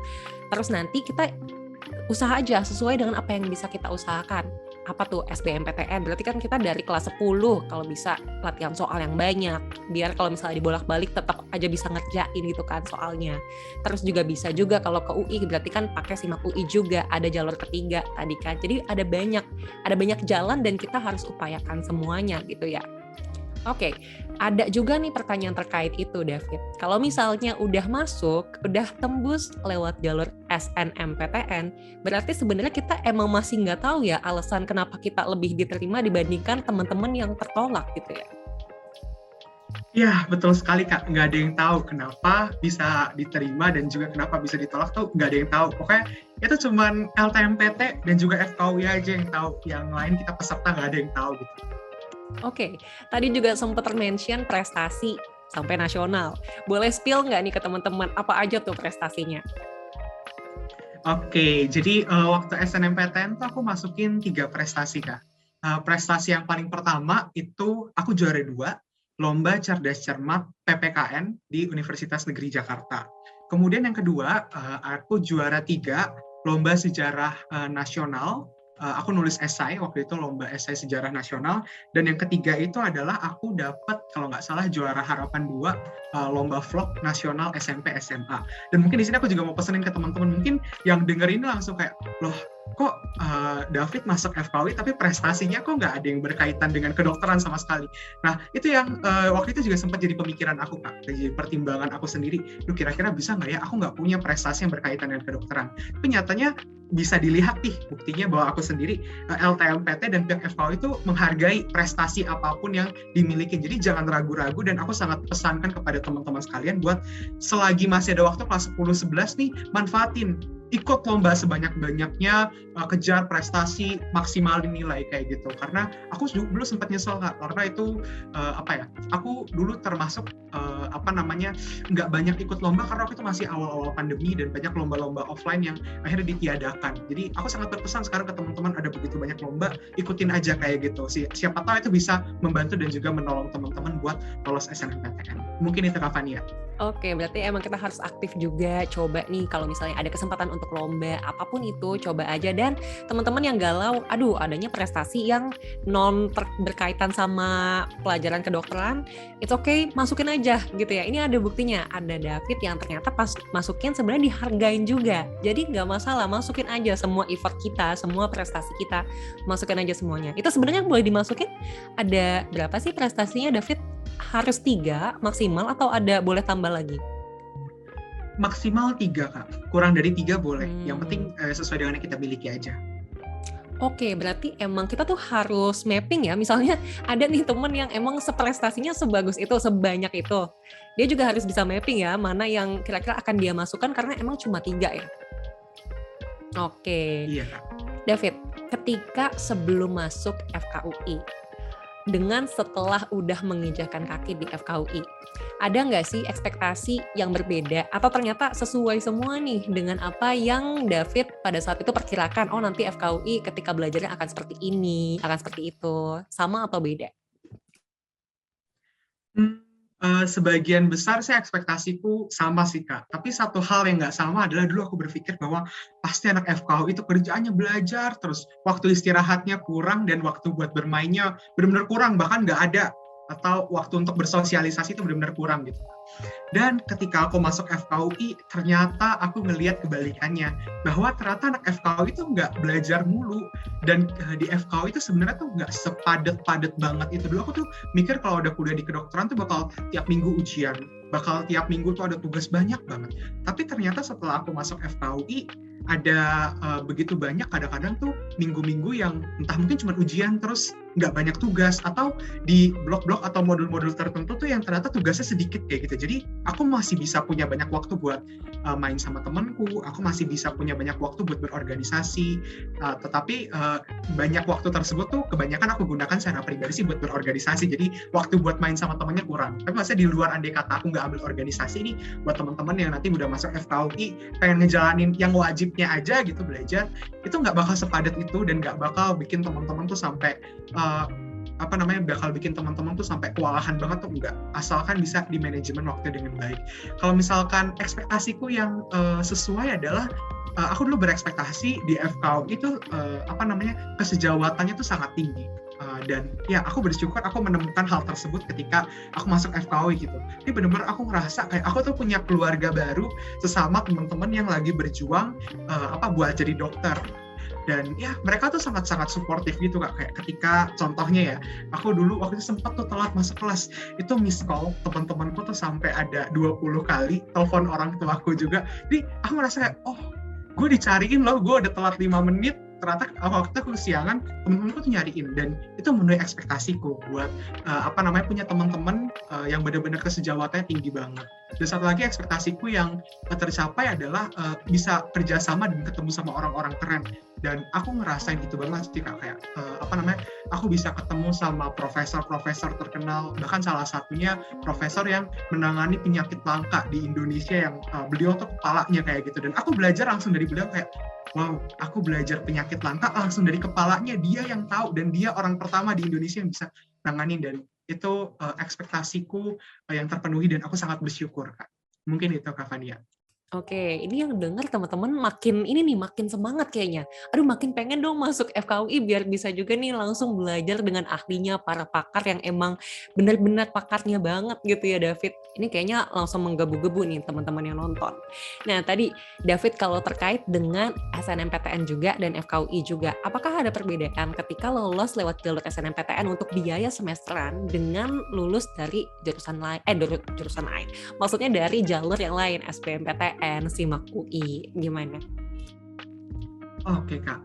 Terus nanti kita usaha aja sesuai dengan apa yang bisa kita usahakan. Apa tuh SBMPTN? Berarti kan kita dari kelas 10 kalau bisa latihan soal yang banyak. Biar kalau misalnya dibolak-balik tetap aja bisa ngerjain gitu kan soalnya. Terus juga bisa juga kalau ke UI berarti kan pakai SIMAK UI juga, ada jalur ketiga tadi kan. Jadi ada banyak jalan dan kita harus upayakan semuanya gitu ya. Oke, ada juga nih pertanyaan terkait itu, David. Kalau misalnya udah masuk, udah tembus lewat jalur SNMPTN, berarti sebenarnya kita emang masih nggak tahu ya alasan kenapa kita lebih diterima dibandingkan teman-teman yang tertolak gitu ya? Ya, betul sekali Kak. Nggak ada yang tahu kenapa bisa diterima dan juga kenapa bisa ditolak tuh nggak ada yang tahu. Pokoknya itu cuman LTMPT dan juga FKUI aja yang tahu. Yang lain kita peserta nggak ada yang tahu gitu. Oke, tadi juga sempat termention prestasi sampai nasional. Boleh spill nggak nih ke teman-teman apa aja tuh prestasinya? Oke, jadi waktu SNMPTN tuh aku masukin 3 prestasi Kak. Prestasi yang paling pertama itu aku juara 2 Lomba Cerdas Cermat PPKN di Universitas Negeri Jakarta. Kemudian yang kedua, aku juara 3 Lomba Sejarah Nasional. Aku nulis esai, waktu itu lomba esai sejarah nasional. Dan yang ketiga itu adalah aku dapat, kalau nggak salah, juara harapan 2 lomba vlog nasional SMP SMA. Dan mungkin di sini aku juga mau pesenin ke teman-teman, mungkin yang denger ini langsung kayak, loh kok David masuk FKUI tapi prestasinya kok nggak ada yang berkaitan dengan kedokteran sama sekali. Nah itu yang waktu itu juga sempat jadi pemikiran aku Kak, jadi pertimbangan aku sendiri, duh kira-kira bisa nggak ya aku nggak punya prestasi yang berkaitan dengan kedokteran. Tapi nyatanya bisa dilihat nih buktinya bahwa aku sendiri LTMPT dan pihak FKUI itu menghargai prestasi apapun yang dimiliki. Jadi jangan ragu-ragu dan aku sangat pesankan kepada teman-teman sekalian buat selagi masih ada waktu kelas 10-11 nih, manfaatin, ikut lomba sebanyak-banyaknya, kejar prestasi, maksimalin nilai kayak gitu. Karena aku dulu sempat nyesel Kak, karena itu aku dulu termasuk nggak banyak ikut lomba karena aku itu masih awal-awal pandemi dan banyak lomba-lomba offline yang akhirnya ditiadakan. Jadi aku sangat berpesan sekarang ke teman-teman, ada begitu banyak lomba, ikutin aja kayak gitu. Siapa tahu itu bisa membantu dan juga menolong teman-teman buat lolos SNMPTN. Mungkin itu Kak Fania. Oke, berarti emang kita harus aktif juga, coba nih kalau misalnya ada kesempatan untuk lomba, apapun itu, coba aja. Dan teman-teman yang galau, aduh adanya prestasi yang berkaitan sama pelajaran kedokteran, it's okay, masukin aja, gitu ya. Ini ada buktinya, ada David yang ternyata pas masukin sebenarnya dihargain juga. Jadi nggak masalah, masukin aja semua effort kita, semua prestasi kita, masukin aja semuanya. Itu sebenarnya boleh dimasukin, ada berapa sih prestasinya David? Harus 3 maksimal atau ada boleh tambah lagi? Maksimal 3 Kak, kurang dari 3 boleh. Yang penting sesuai dengan yang kita miliki aja. Oke, berarti emang kita tuh harus mapping ya. Misalnya ada nih temen yang emang seprestasinya sebagus itu, sebanyak itu. Dia juga harus bisa mapping ya, mana yang kira-kira akan dia masukkan karena emang cuma 3 ya. Oke, Iya Kak. David, ketika sebelum masuk FKUI, dengan setelah udah menginjakan kaki di FKUI, ada nggak sih ekspektasi yang berbeda atau ternyata sesuai semua nih dengan apa yang David pada saat itu perkirakan, oh nanti FKUI ketika belajarnya akan seperti ini, akan seperti itu, sama atau beda? Sebagian besar sih ekspektasiku sama sih Kak, tapi satu hal yang nggak sama adalah dulu aku berpikir bahwa pasti anak FKUI itu kerjaannya belajar, terus waktu istirahatnya kurang dan waktu buat bermainnya benar-benar kurang, bahkan nggak ada, atau waktu untuk bersosialisasi itu benar-benar kurang gitu. Dan ketika aku masuk FKUI, ternyata aku ngelihat kebalikannya, bahwa ternyata anak FKUI itu nggak belajar mulu, dan di FKUI itu sebenarnya tuh nggak sepadet-padet banget itu. Dulu aku tuh mikir kalau udah kuliah di kedokteran tuh bakal tiap minggu ujian, bakal tiap minggu tuh ada tugas banyak banget. Tapi ternyata setelah aku masuk FKUI, ada begitu banyak kadang-kadang tuh minggu-minggu yang entah mungkin cuma ujian terus nggak banyak tugas, atau di blok-blok atau modul-modul tertentu tuh yang ternyata tugasnya sedikit kayak gitu. Jadi aku masih bisa punya banyak waktu buat main sama temanku, aku masih bisa punya banyak waktu buat berorganisasi, tetapi banyak waktu tersebut tuh kebanyakan aku gunakan secara pribadi sih buat berorganisasi, jadi waktu buat main sama temannya kurang. Tapi maksudnya di luar andai kata aku nggak ambil organisasi ini, buat teman-teman yang nanti udah masuk FKUI pengen ngejalanin yang wajibnya aja gitu belajar, itu nggak bakal sepadat itu dan nggak bakal bikin teman-teman tuh sampai bakal bikin teman-teman tuh sampai kewalahan banget tuh, enggak, asalkan bisa di manajemen waktu dengan baik. Kalau misalkan ekspektasiku yang sesuai adalah aku dulu berekspektasi di FKUI itu kesejawatannya tuh sangat tinggi. Dan ya aku bersyukur aku menemukan hal tersebut ketika aku masuk FKUI gitu. Ini benar-benar aku ngerasa kayak aku tuh punya keluarga baru sesama teman-teman yang lagi berjuang buat jadi dokter. Dan ya mereka tuh sangat-sangat suportif gitu Kak. Kayak ketika contohnya ya, aku dulu waktu itu sempat tuh telat masuk kelas, itu miss call teman-temanku tuh sampai ada 20 kali, telepon orang tuaku juga. Jadi aku ngerasa kayak, oh gue dicariin loh, gue udah telat 5 menit, ternyata waktu aku kesiangan, temen-temenku tuh nyariin, dan itu memenuhi ekspektasiku buat punya teman-teman yang benar-benar kesejawatannya tinggi banget. Dan satu lagi ekspektasiku yang tercapai adalah bisa kerjasama dan ketemu sama orang-orang keren. Dan aku ngerasain itu banget sih Kak, kayak aku bisa ketemu sama profesor-profesor terkenal, bahkan salah satunya profesor yang menangani penyakit langka di Indonesia yang beliau tuh kepalanya kayak gitu. Dan aku belajar langsung dari beliau kayak, wow, aku belajar penyakit langka langsung dari kepalanya, dia yang tahu dan dia orang pertama di Indonesia yang bisa nanganin. Dan itu ekspektasiku yang terpenuhi dan aku sangat bersyukur Kak. Mungkin itu Kak Fania. Oke, ini yang dengar teman-teman makin semangat kayaknya. Aduh, makin pengen dong masuk FKUI biar bisa juga nih langsung belajar dengan ahlinya, para pakar yang emang benar-benar pakarnya banget gitu ya David. Ini kayaknya langsung menggebu-gebu nih teman-teman yang nonton. Nah tadi David, kalau terkait dengan SNMPTN juga dan FKUI juga, apakah ada perbedaan ketika lolos lewat jalur SNMPTN untuk biaya semesteran dengan lulus dari jurusan lain, maksudnya dari jalur yang lain, SBMPTN, SIMAK UI, gimana? Oke Kak,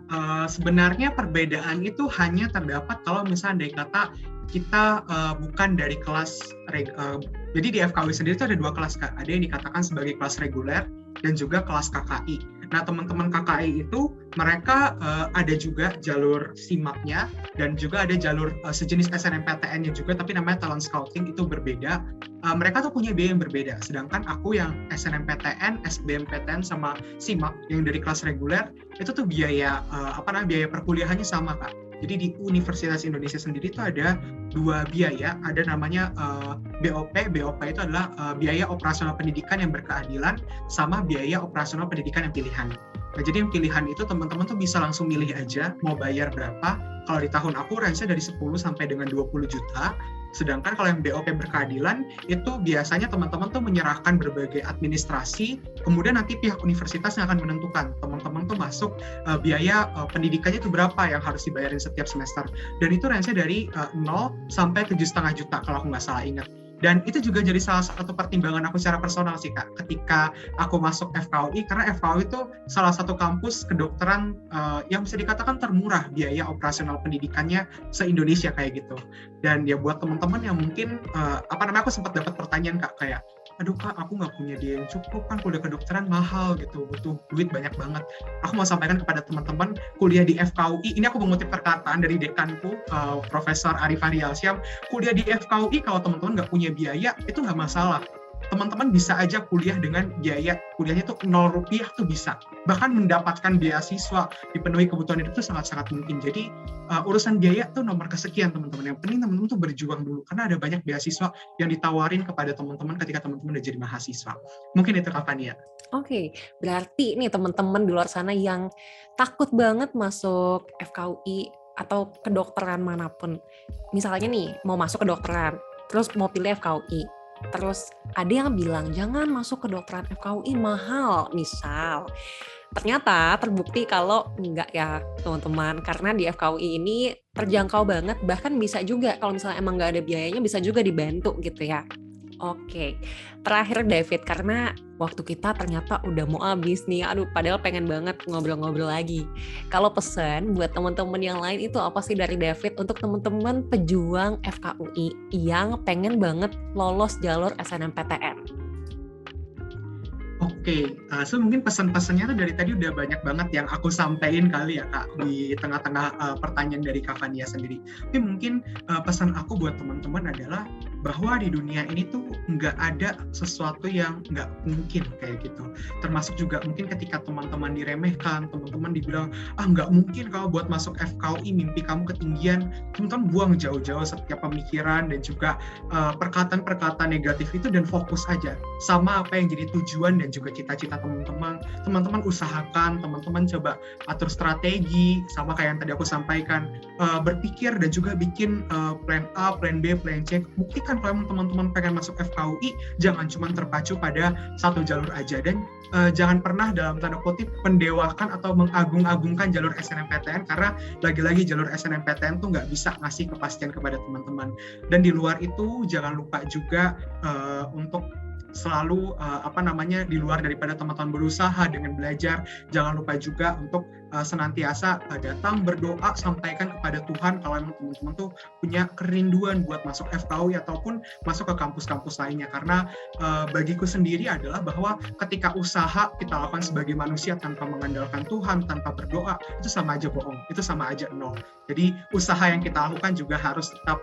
sebenarnya perbedaan itu hanya terdapat kalau misalnya dari kata kita bukan dari kelas, jadi di FKUI sendiri itu ada 2 kelas Kak, ada yang dikatakan sebagai kelas reguler dan juga kelas KKI. Nah teman-teman KKI itu mereka ada juga jalur SIMAK-nya dan juga ada jalur sejenis SNMPTN-nya juga, tapi namanya talent scouting, itu berbeda. Mereka tuh punya biaya yang berbeda, sedangkan aku yang SNMPTN, SBMPTN sama SIMAK yang dari kelas reguler itu tuh biaya biaya perkuliahannya sama Kak. Jadi di Universitas Indonesia sendiri itu ada 2 biaya, ada namanya BOP itu adalah biaya operasional pendidikan yang berkeadilan, sama biaya operasional pendidikan yang pilihan. Nah, jadi yang pilihan itu teman-teman tuh bisa langsung milih aja mau bayar berapa. Kalau di tahun aku range-nya dari 10 sampai dengan 20 juta. Sedangkan kalau yang BOP berkeadilan itu biasanya teman-teman tuh menyerahkan berbagai administrasi, kemudian nanti pihak universitas yang akan menentukan teman-teman tuh masuk biaya pendidikannya itu berapa yang harus dibayarin setiap semester. Dan itu range-nya dari 0 sampai 7,5 juta kalau aku nggak salah ingat. Dan itu juga jadi salah satu pertimbangan aku secara personal sih Kak, ketika aku masuk FKUI, karena FKUI itu salah satu kampus kedokteran yang bisa dikatakan termurah biaya operasional pendidikannya se-Indonesia kayak gitu. Dan ya buat teman-teman yang mungkin, aku sempat dapat pertanyaan Kak, kayak, aduh Kak, aku nggak punya biaya yang cukup, kan kuliah kedokteran mahal gitu, butuh duit banyak banget. Aku mau sampaikan kepada teman-teman, kuliah di FKUI, ini aku mengutip perkataan dari dekanku, Profesor Arif Alsyam, kuliah di FKUI kalau teman-teman nggak punya biaya, itu nggak masalah. Teman-teman bisa aja kuliah dengan biaya kuliahnya tuh 0 rupiah tuh bisa. Bahkan mendapatkan beasiswa, dipenuhi kebutuhan hidup itu sangat-sangat mungkin. Jadi urusan biaya tuh nomor kesekian teman-teman. Yang penting teman-teman tuh berjuang dulu, karena ada banyak beasiswa yang ditawarin kepada teman-teman ketika teman-teman udah jadi mahasiswa. Mungkin itu Kak Fania. Oke, berarti nih teman-teman di luar sana yang takut banget masuk FKUI atau kedokteran manapun. Misalnya nih, mau masuk kedokteran, terus mau pilih FKUI. Terus ada yang bilang, jangan masuk kedokteran FKUI mahal, misal. Ternyata terbukti kalau enggak ya teman-teman, karena di FKUI ini terjangkau banget, bahkan bisa juga kalau misalnya emang nggak ada biayanya bisa juga dibantu gitu ya. Oke, terakhir David, karena waktu kita ternyata udah mau habis nih, aduh padahal pengen banget ngobrol-ngobrol lagi. Kalau pesan buat teman-teman yang lain itu apa sih dari David untuk teman-teman pejuang FKUI yang pengen banget lolos jalur SNMPTN? Oke, so mungkin pesan-pesannya tuh dari tadi udah banyak banget yang aku sampaikan kali ya Kak, di tengah-tengah pertanyaan dari Kak Fania sendiri. Tapi mungkin pesan aku buat teman-teman adalah bahwa di dunia ini tuh nggak ada sesuatu yang nggak mungkin kayak gitu. Termasuk juga mungkin ketika teman-teman diremehkan, teman-teman dibilang, nggak mungkin kalau buat masuk FKUI, mimpi kamu ketinggian, teman-teman buang jauh-jauh setiap pemikiran dan juga perkataan-perkataan negatif itu dan fokus aja sama apa yang jadi tujuan dan juga cita-cita teman-teman. Teman-teman usahakan, teman-teman coba atur strategi, sama kayak yang tadi aku sampaikan, berpikir dan juga bikin plan A, plan B, plan C. Buktikan kalau teman-teman pengen masuk FKUI, jangan cuma terpacu pada satu jalur aja, dan jangan pernah dalam tanda kutip mendewakan atau mengagung-agungkan jalur SNMPTN, karena lagi-lagi jalur SNMPTN tuh nggak bisa ngasih kepastian kepada teman-teman. Dan di luar itu jangan lupa juga untuk selalu di luar daripada teman-teman berusaha dengan belajar, jangan lupa juga untuk senantiasa datang berdoa, sampaikan kepada Tuhan kalau emang teman-teman tuh punya kerinduan buat masuk FKUI ataupun masuk ke kampus-kampus lainnya. Karena bagiku sendiri adalah bahwa ketika usaha kita lakukan sebagai manusia tanpa mengandalkan Tuhan, tanpa berdoa, itu sama aja bohong, itu sama aja nol. Jadi usaha yang kita lakukan juga harus tetap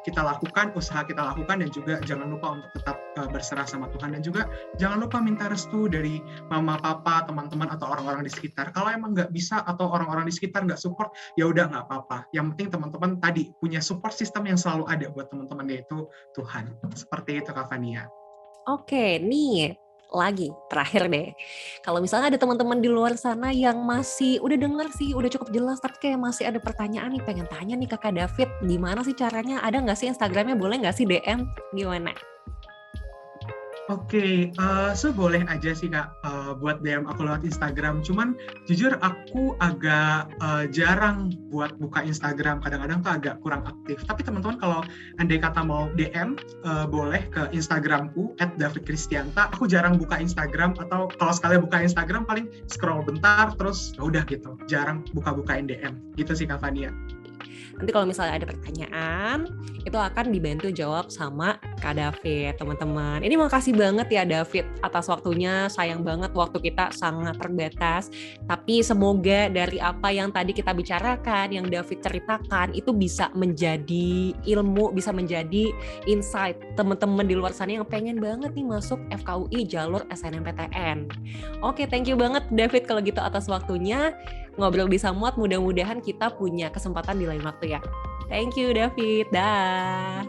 kita lakukan, usaha kita lakukan, dan juga jangan lupa untuk tetap berserah sama Tuhan, dan juga jangan lupa minta restu dari mama, papa, teman-teman, atau orang-orang di sekitar. Kalau emang nggak bisa atau orang-orang di sekitar nggak support, ya udah nggak apa-apa. Yang penting teman-teman tadi punya support system yang selalu ada buat teman-teman, yaitu Tuhan. Seperti itu Kak Fania. Oke, nih lagi terakhir deh, kalau misalnya ada teman-teman di luar sana yang masih udah denger sih udah cukup jelas tapi kayak masih ada pertanyaan nih, pengen tanya nih Kakak David, gimana sih caranya, ada nggak sih Instagramnya, boleh nggak sih DM, gimana? Oke, so boleh aja sih Kak buat DM aku lewat Instagram. Cuman jujur aku agak jarang buat buka Instagram, kadang-kadang tuh agak kurang aktif. Tapi teman-teman kalau andai kata mau DM, boleh ke Instagramku @davidkristianta. Aku jarang buka Instagram, atau kalau sekali buka Instagram paling scroll bentar terus udah gitu. Jarang buka-bukain DM. Gitu sih Kak Fania. Nanti kalau misalnya ada pertanyaan, itu akan dibantu jawab sama Kak David, teman-teman. Ini makasih banget ya David atas waktunya, sayang banget waktu kita sangat terbatas. Tapi semoga dari apa yang tadi kita bicarakan, yang David ceritakan, itu bisa menjadi ilmu, bisa menjadi insight teman-teman di luar sana yang pengen banget nih masuk FKUI jalur SNMPTN. Oke, thank you banget David kalau gitu atas waktunya. Ngobrol di Samuat, mudah-mudahan kita punya kesempatan di lain waktu ya. Thank you David, dah.